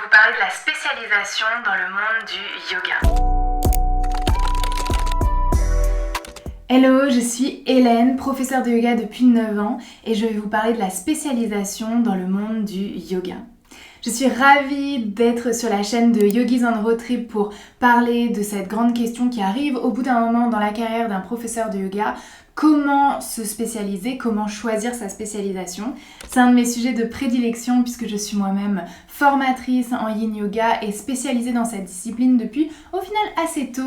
vous parler de la spécialisation dans le monde du yoga. Hello, je suis Hélène, professeure de yoga depuis 9 ans et je vais vous parler de la spécialisation dans le monde du yoga. Je suis ravie d'être sur la chaîne de Yogis on Road Trip pour parler de cette grande question qui arrive au bout d'un moment dans la carrière d'un professeur de yoga. Comment se spécialiser, comment choisir sa spécialisation. C'est un de mes sujets de prédilection puisque je suis moi-même formatrice en yin yoga et spécialisée dans cette discipline depuis au final assez tôt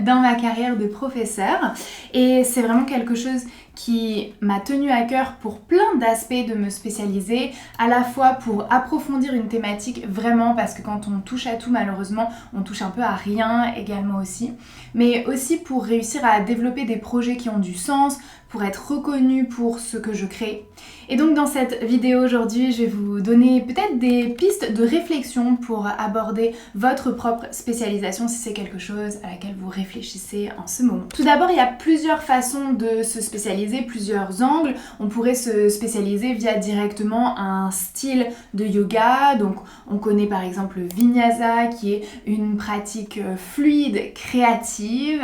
dans ma carrière de professeur. Et c'est vraiment quelque chose qui m'a tenu à cœur pour plein d'aspects de me spécialiser, à la fois pour approfondir une thématique vraiment parce que quand on touche à tout malheureusement on touche un peu à rien également aussi, mais aussi pour réussir à développer des projets qui ont du sens, pour être reconnue pour ce que je crée. Et donc dans cette vidéo aujourd'hui, je vais vous donner peut-être des pistes de réflexion pour aborder votre propre spécialisation si c'est quelque chose à laquelle vous réfléchissez en ce moment. Tout d'abord, il y a plusieurs façons de se spécialiser, plusieurs angles. On pourrait se spécialiser via directement un style de yoga. Donc on connaît par exemple le Vinyasa qui est une pratique fluide, créative.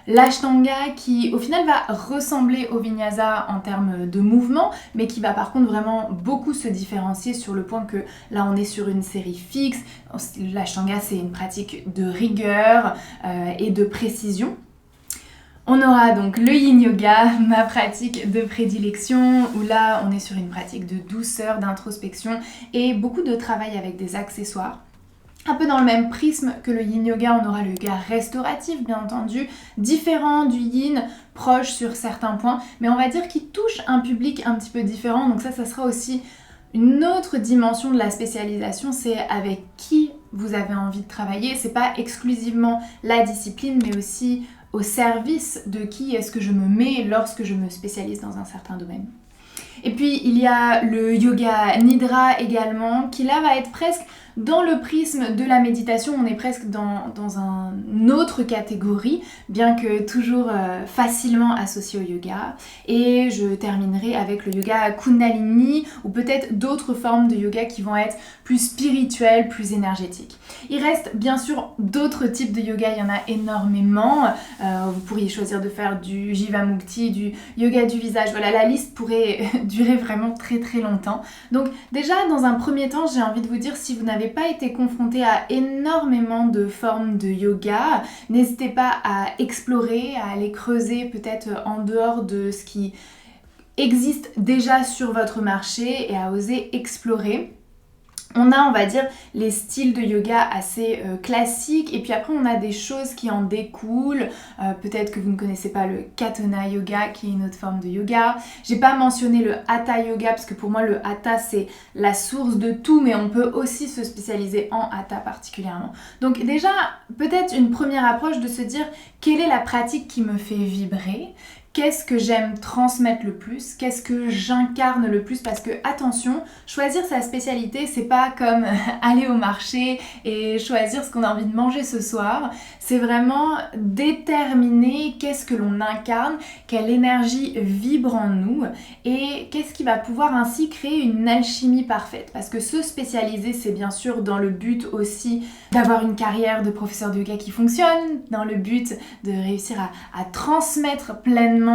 L'Ashtanga qui au final va ressembler au Vinyasa en termes de mouvement, mais qui va par contre vraiment beaucoup se différencier sur le point que là on est sur une série fixe. L'Ashtanga c'est une pratique de rigueur et de précision. On aura donc le Yin Yoga, ma pratique de prédilection, où là on est sur une pratique de douceur, d'introspection et beaucoup de travail avec des accessoires. Un peu dans le même prisme que le yin yoga, on aura le yoga restauratif bien entendu, différent du yin, proche sur certains points, mais on va dire qu'il touche un public un petit peu différent, donc ça sera aussi une autre dimension de la spécialisation, c'est avec qui vous avez envie de travailler, c'est pas exclusivement la discipline, mais aussi au service de qui est-ce que je me mets lorsque je me spécialise dans un certain domaine. Et puis il y a le yoga nidra également, qui là va être presque dans le prisme de la méditation, on est presque dans une autre catégorie, bien que toujours facilement associé au yoga. Et je terminerai avec le yoga Kundalini, ou peut-être d'autres formes de yoga qui vont être plus spirituelles, plus énergétiques. Il reste bien sûr d'autres types de yoga, il y en a énormément. Vous pourriez choisir de faire du Jivamukti, du yoga du visage. Voilà, la liste pourrait durer vraiment très très longtemps. Donc déjà, dans un premier temps, j'ai envie de vous dire, si vous n'avez pas été confronté à énormément de formes de yoga, n'hésitez pas à explorer, à aller creuser peut-être en dehors de ce qui existe déjà sur votre marché et à oser explorer. On a, on va dire, les styles de yoga assez classiques et puis après on a des choses qui en découlent. Peut-être que vous ne connaissez pas le Katana Yoga qui est une autre forme de yoga. J'ai pas mentionné le Hatha Yoga parce que pour moi le Hatha c'est la source de tout, mais on peut aussi se spécialiser en Hatha particulièrement. Donc déjà, peut-être une première approche de se dire quelle est la pratique qui me fait vibrer. Qu'est-ce que j'aime transmettre le plus? Qu'est-ce que j'incarne le plus? Parce que attention, choisir sa spécialité, c'est pas comme aller au marché et choisir ce qu'on a envie de manger ce soir. C'est vraiment déterminer qu'est-ce que l'on incarne, quelle énergie vibre en nous et qu'est-ce qui va pouvoir ainsi créer une alchimie parfaite. Parce que se spécialiser, c'est bien sûr dans le but aussi d'avoir une carrière de professeur de yoga qui fonctionne, dans le but de réussir à transmettre pleinement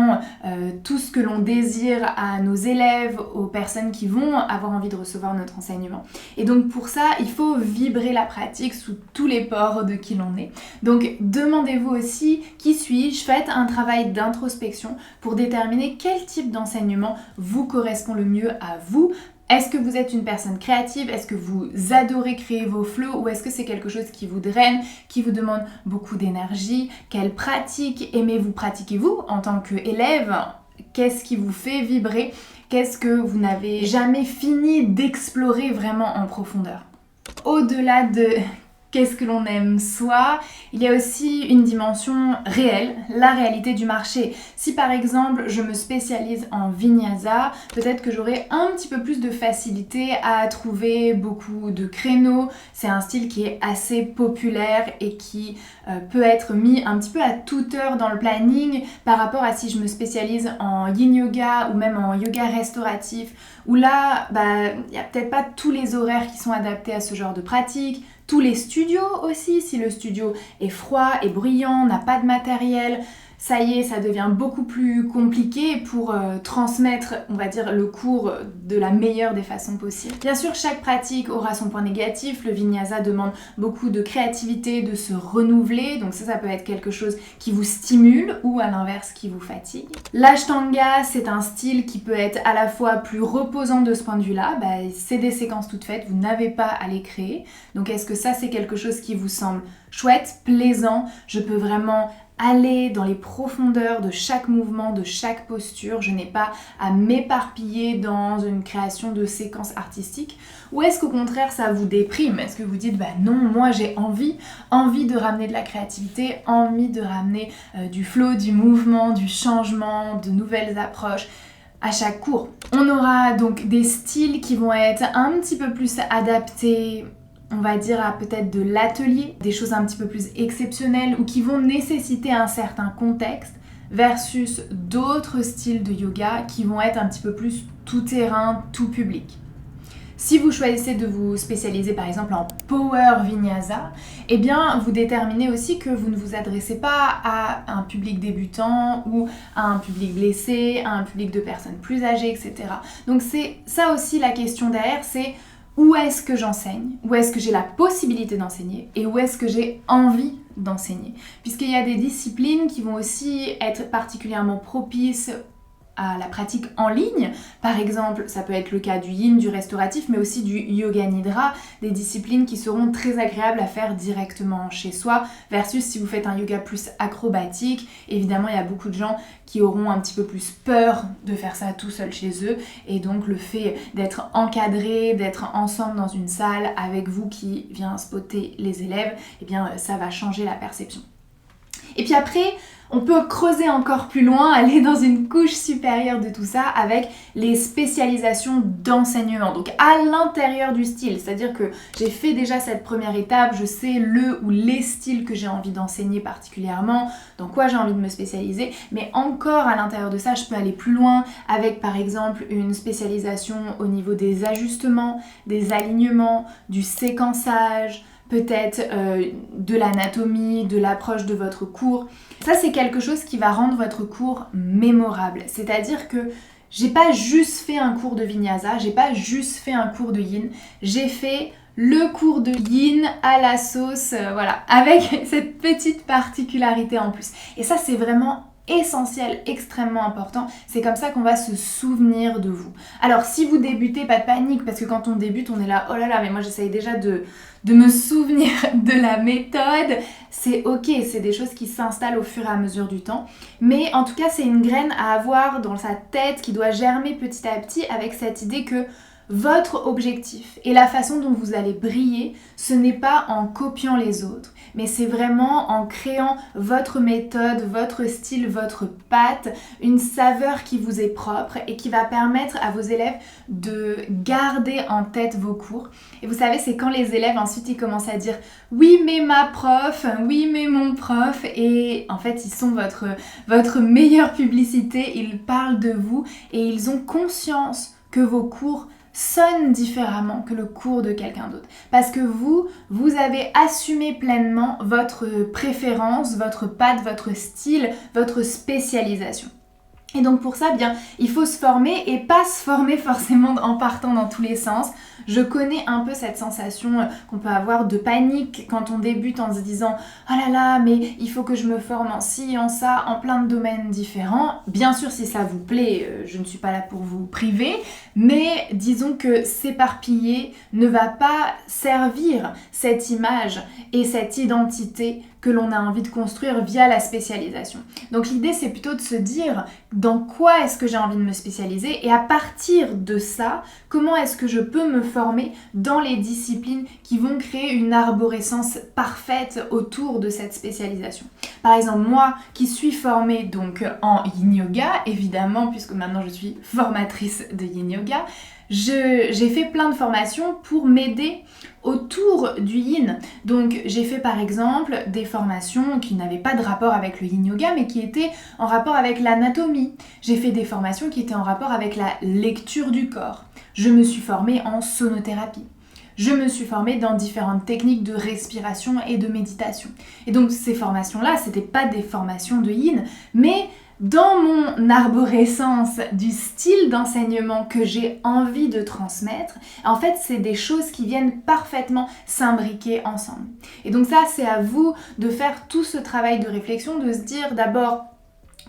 tout ce que l'on désire à nos élèves, aux personnes qui vont avoir envie de recevoir notre enseignement. Et donc pour ça, il faut vibrer la pratique sous tous les pores de qui l'on est. Donc demandez-vous aussi qui suis-je, faites un travail d'introspection pour déterminer quel type d'enseignement vous correspond le mieux à vous. Est-ce que vous êtes une personne créative? Est-ce que vous adorez créer vos flows? Ou est-ce que c'est quelque chose qui vous draine, qui vous demande beaucoup d'énergie? Quelle pratique aimez-vous pratiquer vous en tant qu'élève? Qu'est-ce qui vous fait vibrer? Qu'est-ce que vous n'avez jamais fini d'explorer vraiment en profondeur? Au-delà de qu'est-ce que l'on aime soi, il y a aussi une dimension réelle, la réalité du marché. Si par exemple je me spécialise en Vinyasa, peut-être que j'aurai un petit peu plus de facilité à trouver beaucoup de créneaux. C'est un style qui est assez populaire et qui peut être mis un petit peu à toute heure dans le planning par rapport à si je me spécialise en yin yoga ou même en yoga restauratif, où là, il n'y a peut-être pas tous les horaires qui sont adaptés à ce genre de pratique. tous les studios aussi. Si le studio est froid et bruyant, n'a pas de matériel, ça y est, ça devient beaucoup plus compliqué pour transmettre, on va dire, le cours de la meilleure des façons possibles. Bien sûr, chaque pratique aura son point négatif. Le Vinyasa demande beaucoup de créativité, de se renouveler. Donc ça peut être quelque chose qui vous stimule ou à l'inverse qui vous fatigue. L'Ashtanga, c'est un style qui peut être à la fois plus reposant de ce point de vue-là. C'est des séquences toutes faites, vous n'avez pas à les créer. Donc est-ce que ça, c'est quelque chose qui vous semble chouette, plaisant? Je peux vraiment aller dans les profondeurs de chaque mouvement, de chaque posture. Je n'ai pas à m'éparpiller dans une création de séquences artistiques. Ou est-ce qu'au contraire ça vous déprime? Est-ce que vous dites non, moi j'ai envie de ramener de la créativité, envie de ramener du flow, du mouvement, du changement, de nouvelles approches à chaque cours? On aura donc des styles qui vont être un petit peu plus adaptés, on va dire, à peut-être de l'atelier, des choses un petit peu plus exceptionnelles ou qui vont nécessiter un certain contexte versus d'autres styles de yoga qui vont être un petit peu plus tout terrain, tout public. Si vous choisissez de vous spécialiser par exemple en Power Vinyasa, eh bien vous déterminez aussi que vous ne vous adressez pas à un public débutant ou à un public blessé, à un public de personnes plus âgées, etc. Donc c'est ça aussi la question derrière, c'est où est-ce que j'enseigne, où est-ce que j'ai la possibilité d'enseigner et où est-ce que j'ai envie d'enseigner. Puisqu'il y a des disciplines qui vont aussi être particulièrement propices à la pratique en ligne. Par exemple, ça peut être le cas du yin, du restauratif, mais aussi du yoga nidra, des disciplines qui seront très agréables à faire directement chez soi, versus si vous faites un yoga plus acrobatique. Évidemment, il y a beaucoup de gens qui auront un petit peu plus peur de faire ça tout seul chez eux, et donc le fait d'être encadré, d'être ensemble dans une salle avec vous qui vient spotter les élèves, eh bien ça va changer la perception. Et puis après, on peut creuser encore plus loin, aller dans une couche supérieure de tout ça avec les spécialisations d'enseignement. Donc à l'intérieur du style, c'est-à-dire que j'ai fait déjà cette première étape, je sais le ou les styles que j'ai envie d'enseigner particulièrement, dans quoi j'ai envie de me spécialiser, mais encore à l'intérieur de ça, je peux aller plus loin avec par exemple une spécialisation au niveau des ajustements, des alignements, du séquençage, peut-être de l'anatomie, de l'approche de votre cours. Ça, c'est quelque chose qui va rendre votre cours mémorable. C'est-à-dire que j'ai pas juste fait un cours de Vinyasa, j'ai pas juste fait un cours de Yin, j'ai fait le cours de Yin à la sauce, voilà, avec cette petite particularité en plus. Et ça, c'est vraiment essentiel, extrêmement important. C'est comme ça qu'on va se souvenir de vous. Alors si vous débutez, pas de panique, parce que quand on débute, on est là, oh là là, mais moi j'essaye déjà de me souvenir de la méthode. C'est ok, c'est des choses qui s'installent au fur et à mesure du temps. Mais en tout cas, c'est une graine à avoir dans sa tête qui doit germer petit à petit avec cette idée que votre objectif et la façon dont vous allez briller, ce n'est pas en copiant les autres, mais c'est vraiment en créant votre méthode, votre style, votre patte, une saveur qui vous est propre et qui va permettre à vos élèves de garder en tête vos cours. Et vous savez, c'est quand les élèves ensuite ils commencent à dire « oui mais ma prof, oui mais mon prof » et en fait ils sont votre meilleure publicité, ils parlent de vous et ils ont conscience que vos cours sonne différemment que le cours de quelqu'un d'autre. Parce que vous avez assumé pleinement votre préférence, votre patte, votre style, votre spécialisation. Et donc pour ça, bien, il faut se former et pas se former forcément en partant dans tous les sens. Je connais un peu cette sensation qu'on peut avoir de panique quand on débute en se disant « oh là là, mais il faut que je me forme en ci, en ça, en plein de domaines différents ». Bien sûr, si ça vous plaît, je ne suis pas là pour vous priver, mais disons que s'éparpiller ne va pas servir cette image et cette identité que l'on a envie de construire via la spécialisation. Donc l'idée, c'est plutôt de se dire dans quoi est-ce que j'ai envie de me spécialiser et à partir de ça, comment est-ce que je peux me former dans les disciplines qui vont créer une arborescence parfaite autour de cette spécialisation. Par exemple, moi qui suis formée donc en Yin Yoga, évidemment, puisque maintenant je suis formatrice de Yin Yoga, j'ai fait plein de formations pour m'aider autour du yin. Donc j'ai fait par exemple des formations qui n'avaient pas de rapport avec le yin yoga mais qui étaient en rapport avec l'anatomie. J'ai fait des formations qui étaient en rapport avec la lecture du corps. Je me suis formée en sonothérapie. je me suis formée dans différentes techniques de respiration et de méditation. Et donc ces formations-là, c'était pas des formations de yin, mais dans mon arborescence du style d'enseignement que j'ai envie de transmettre, en fait, c'est des choses qui viennent parfaitement s'imbriquer ensemble. Et donc ça, c'est à vous de faire tout ce travail de réflexion, de se dire d'abord,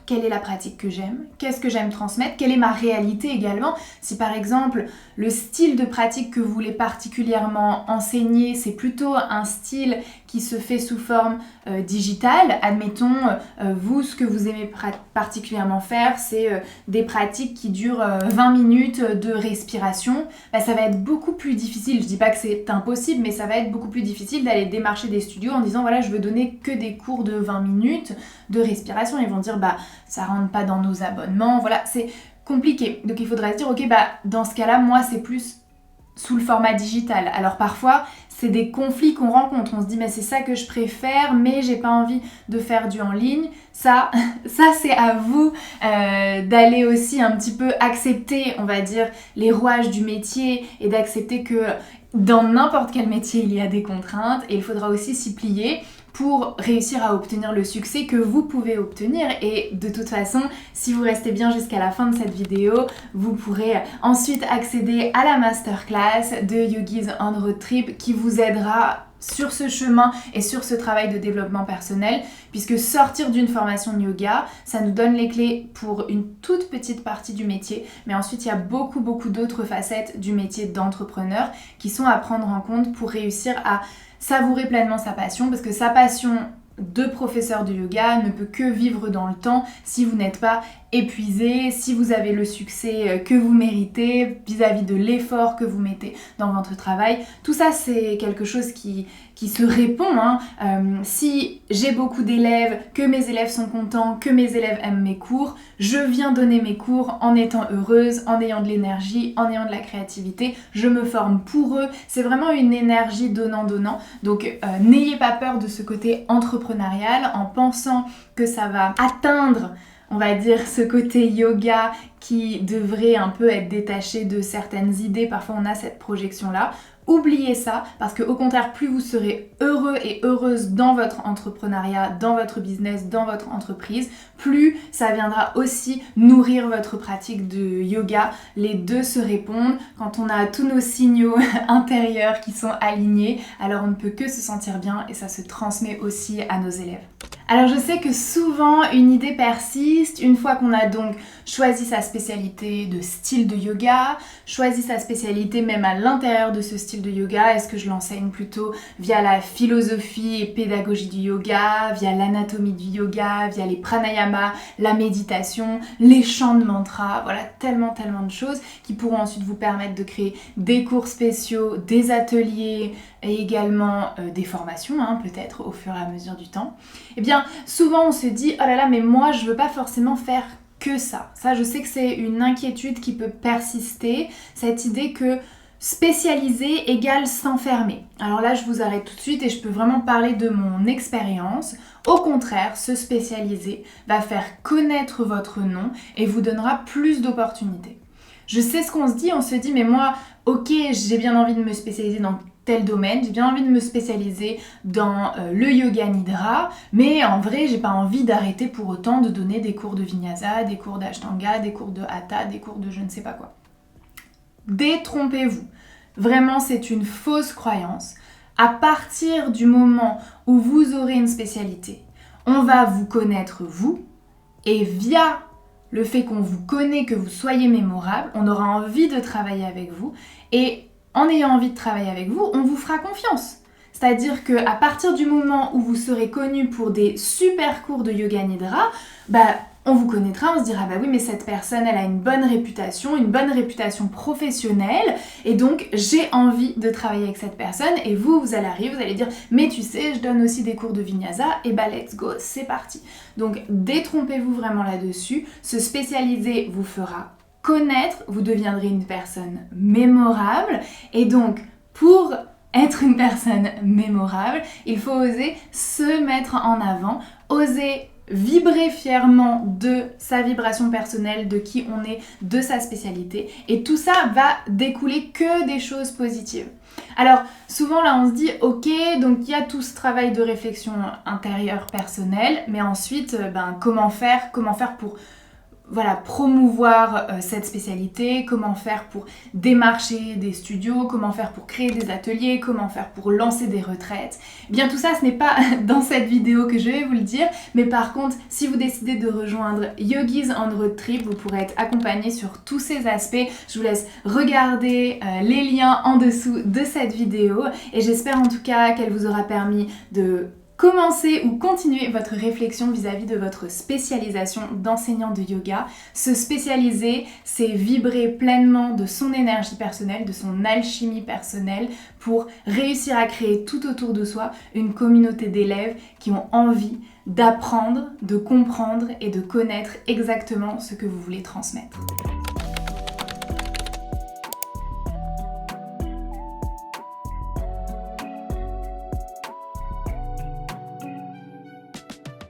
quelle est la pratique que j'aime? Qu'est-ce que j'aime transmettre? Quelle est ma réalité également? Si par exemple, le style de pratique que vous voulez particulièrement enseigner, c'est plutôt un style qui se fait sous forme digitale, admettons, vous, ce que vous aimez particulièrement faire, c'est des pratiques qui durent 20 minutes de respiration, ça va être beaucoup plus difficile, je dis pas que c'est impossible, mais ça va être beaucoup plus difficile d'aller démarcher des studios en disant voilà, je veux donner que des cours de 20 minutes de respiration. Ils vont dire ça rentre pas dans nos abonnements, voilà, c'est compliqué. Donc il faudra se dire ok, dans ce cas-là, moi c'est plus sous le format digital. Alors parfois, c'est des conflits qu'on rencontre. On se dit mais c'est ça que je préfère, mais j'ai pas envie de faire du en ligne. Ça c'est à vous d'aller aussi un petit peu accepter, on va dire, les rouages du métier et d'accepter que dans n'importe quel métier, il y a des contraintes et il faudra aussi s'y plier pour réussir à obtenir le succès que vous pouvez obtenir. Et de toute façon, si vous restez bien jusqu'à la fin de cette vidéo, vous pourrez ensuite accéder à la masterclass de Yogis on Road Trip qui vous aidera sur ce chemin et sur ce travail de développement personnel, puisque sortir d'une formation de yoga, ça nous donne les clés pour une toute petite partie du métier, mais ensuite il y a beaucoup d'autres facettes du métier d'entrepreneur qui sont à prendre en compte pour réussir à savourer pleinement sa passion, parce que sa passion de professeur de yoga ne peut que vivre dans le temps si vous n'êtes pas épuisé, si vous avez le succès que vous méritez vis-à-vis de l'effort que vous mettez dans votre travail. Tout ça, c'est quelque chose qui se répond. Si j'ai beaucoup d'élèves, que mes élèves sont contents, que mes élèves aiment mes cours, je viens donner mes cours en étant heureuse, en ayant de l'énergie, en ayant de la créativité. Je me forme pour eux. C'est vraiment une énergie donnant-donnant. Donc, n'ayez pas peur de ce côté entrepreneurial en pensant que ça va atteindre, on va dire, ce côté yoga qui devrait un peu être détaché de certaines idées. Parfois, on a cette projection-là. Oubliez ça, parce que au contraire, plus vous serez heureux et heureuse dans votre entrepreneuriat, dans votre business, dans votre entreprise, plus ça viendra aussi nourrir votre pratique de yoga. Les deux se répondent. Quand on a tous nos signaux intérieurs qui sont alignés, alors on ne peut que se sentir bien et ça se transmet aussi à nos élèves. Alors je sais que souvent une idée persiste une fois qu'on a donc choisi sa spécialité de style de yoga, choisi sa spécialité même à l'intérieur de ce style de yoga. Est-ce que je l'enseigne plutôt via la philosophie et pédagogie du yoga, via l'anatomie du yoga, via les pranayamas, la méditation, les chants de mantras, voilà, tellement de choses qui pourront ensuite vous permettre de créer des cours spéciaux, des ateliers et également des formations, peut-être au fur et à mesure du temps. Eh bien, souvent on se dit, oh là là, mais moi je veux pas forcément faire que ça. Ça, je sais que c'est une inquiétude qui peut persister, cette idée que spécialiser égale s'enfermer. Alors là, je vous arrête tout de suite et je peux vraiment parler de mon expérience. Au contraire, se spécialiser va faire connaître votre nom et vous donnera plus d'opportunités. Je sais ce qu'on se dit, on se dit, mais moi, ok, j'ai bien envie de me spécialiser dans tel domaine, j'ai bien envie de me spécialiser dans le yoga nidra, mais en vrai j'ai pas envie d'arrêter pour autant de donner des cours de vinyasa, des cours d'ashtanga, des cours de hatha, des cours de je ne sais pas quoi. Détrompez-vous, vraiment c'est une fausse croyance. À partir du moment où vous aurez une spécialité, on va vous connaître vous, et via le fait qu'on vous connaît, que vous soyez mémorable, on aura envie de travailler avec vous, et en ayant envie de travailler avec vous, on vous fera confiance. C'est-à-dire qu'à partir du moment où vous serez connu pour des super cours de yoga nidra, on vous connaîtra, on se dira oui mais cette personne elle a une bonne réputation professionnelle et donc j'ai envie de travailler avec cette personne et vous allez arriver, vous allez dire mais tu sais je donne aussi des cours de vinyasa et let's go, c'est parti. Donc détrompez-vous vraiment là-dessus, se spécialiser vous fera connaître, vous deviendrez une personne mémorable et donc pour être une personne mémorable, il faut oser se mettre en avant, oser vibrer fièrement de sa vibration personnelle, de qui on est, de sa spécialité et tout ça va découler que des choses positives. Alors souvent là on se dit ok, donc il y a tout ce travail de réflexion intérieure personnelle, mais ensuite comment faire pour promouvoir cette spécialité, comment faire pour démarcher des studios, comment faire pour créer des ateliers, comment faire pour lancer des retraites. Eh bien tout ça, ce n'est pas dans cette vidéo que je vais vous le dire, mais par contre, si vous décidez de rejoindre Yogis on Road Trip, vous pourrez être accompagné sur tous ces aspects. Je vous laisse regarder les liens en dessous de cette vidéo et j'espère en tout cas qu'elle vous aura permis de commencer ou continuer votre réflexion vis-à-vis de votre spécialisation d'enseignant de yoga. Se spécialiser, c'est vibrer pleinement de son énergie personnelle, de son alchimie personnelle pour réussir à créer tout autour de soi une communauté d'élèves qui ont envie d'apprendre, de comprendre et de connaître exactement ce que vous voulez transmettre.